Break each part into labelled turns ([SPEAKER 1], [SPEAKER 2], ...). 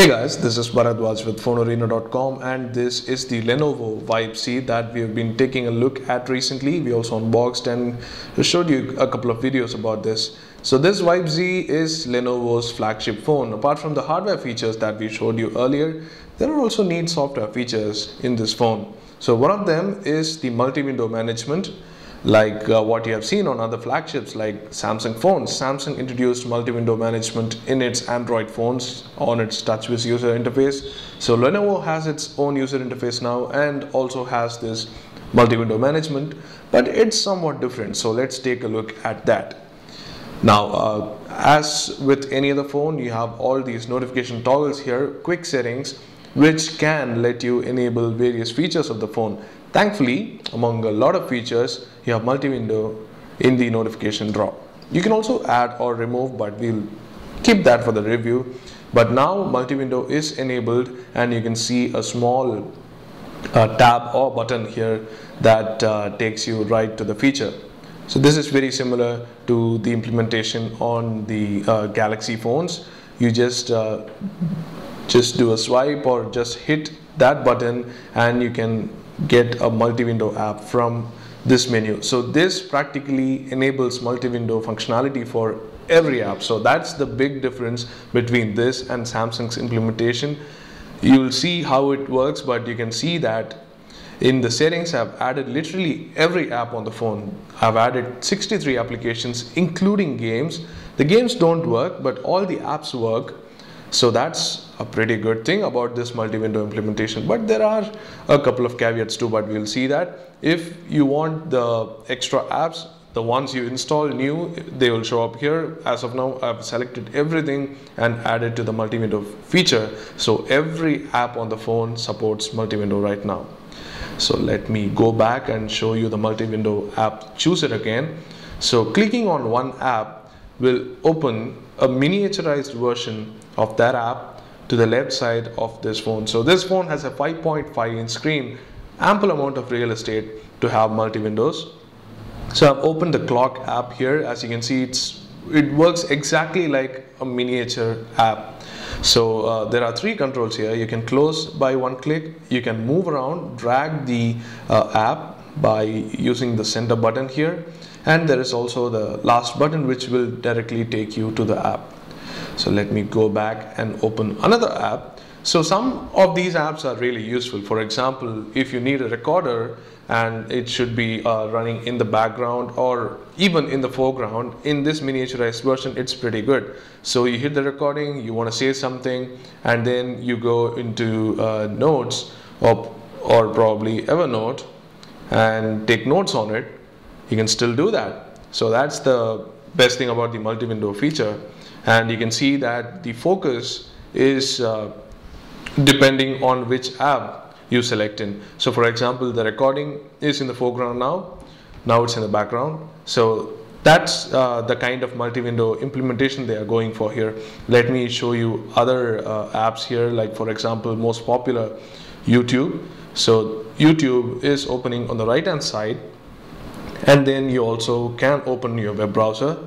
[SPEAKER 1] Hey guys, this is Bharadwaj with PhoneArena.com, and this is the Lenovo Vibe C that we have been taking a look at recently. We also unboxed and showed you a couple of videos about this. So this Vibe Z is Lenovo's flagship phone. Apart from the hardware features that we showed you earlier, there are also neat software features in this phone. So one of them is the multi-window management. Like what you have seen on other flagships like Samsung phones. Samsung introduced multi-window management in its Android phones on its TouchWiz user interface. So Lenovo has its own user interface now and also has this multi-window management, but it's somewhat different. So let's take a look at that. Now, as with any other phone, you have all these notification toggles here, quick settings, which can let you enable various features of the phone. Thankfully, among a lot of features, you have multi-window in the notification drop. You can also add or remove, but we'll keep that for the review. But now multi-window is enabled and you can see a small tab or button here that takes you right to the feature. So this is very similar to the implementation on the Galaxy phones. You just do a swipe or just hit that button and you can get a multi-window app from this menu. So this practically enables multi-window functionality for every app. So that's the big difference between this and Samsung's implementation. You'll see how it works, but you can see that in the settings I've added literally every app on the phone. I've added 63 applications including games. The games don't work, but all the apps work. So that's a pretty good thing about this multi-window implementation. But there are a couple of caveats too, but we'll see that. If you want the extra apps, the ones you install new, they will show up here. As of now, I've selected everything and added to the multi-window feature. So every app on the phone supports multi-window right now. So let me go back and show you the multi-window app chooser again. So clicking on one app will open a miniaturized version of that app to the left side of this phone. So this phone has a 5.5-inch screen, ample amount of real estate to have multi-windows. So I've opened the clock app here. As you can see, it works exactly like a miniature app. So there are three controls here. You can close by one click, you can move around, drag the app by using the center button here, and there is also the last button which will directly take you to the app. So let me go back and open another app. So some of these apps are really useful. For example, if you need a recorder and it should be running in the background or even in the foreground, in this miniaturized version it's pretty good. So you hit the recording, you want to say something, and then you go into notes or probably Evernote and take notes on it. You can still do that. So that's the best thing about the multi-window feature. And you can see that the focus is depending on which app you select in. So for example, the recording is in the foreground now it's in the background. So that's the kind of multi-window implementation they are going for here. Let me show you other apps here, like for example, most popular, YouTube. So YouTube is opening on the right hand side, and then you also can open your web browser.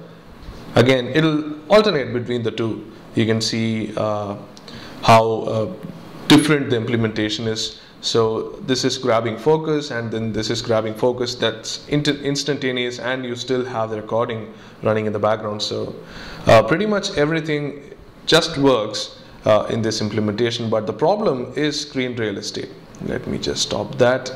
[SPEAKER 1] Again, it'll alternate between the two. You can see how different the implementation is. So this is grabbing focus, and then this is grabbing focus. That's instantaneous, and you still have the recording running in the background. So pretty much everything just works in this implementation, but the problem is screen real estate. Let me just stop that.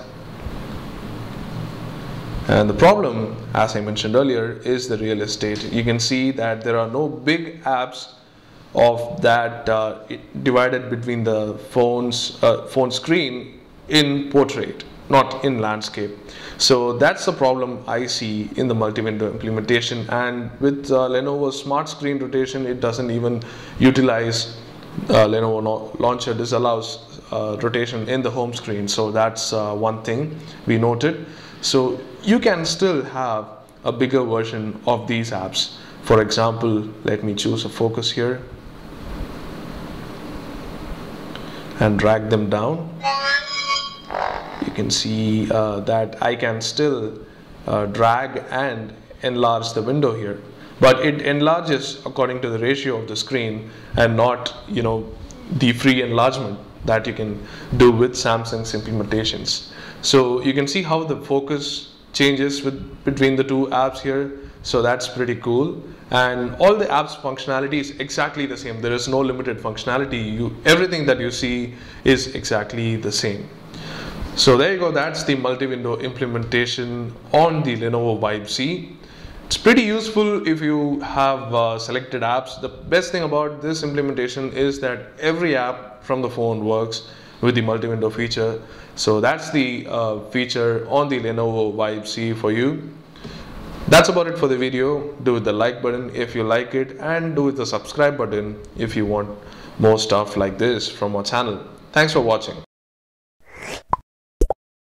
[SPEAKER 1] And the problem, as I mentioned earlier, is the real estate. You can see that there are no big apps of that divided between the phone screen in portrait, not in landscape. So that's the problem I see in the multi-window implementation. And with Lenovo's smart screen rotation, it doesn't even utilize Lenovo Launcher disallows rotation in the home screen. So that's one thing we noted. So you can still have a bigger version of these apps. For example, let me choose a focus here and drag them down. You can see that I can still drag and enlarge the window here, but it enlarges according to the ratio of the screen and not, the free enlargement that you can do with Samsung's implementations. So you can see how the focus changes between the two apps here. So that's pretty cool. And all the apps functionality is exactly the same. There is no limited functionality. Everything that you see is exactly the same. So there you go, that's the multi-window implementation on the Lenovo Vibe C. It's pretty useful if you have selected apps. The best thing about this implementation is that every app from the phone works with the multi-window feature. So that's the feature on the Lenovo Vibe C for you. That's about it for the video. Do hit the like button if you like it, and do hit the subscribe button if you want more stuff like this from our channel. Thanks for watching.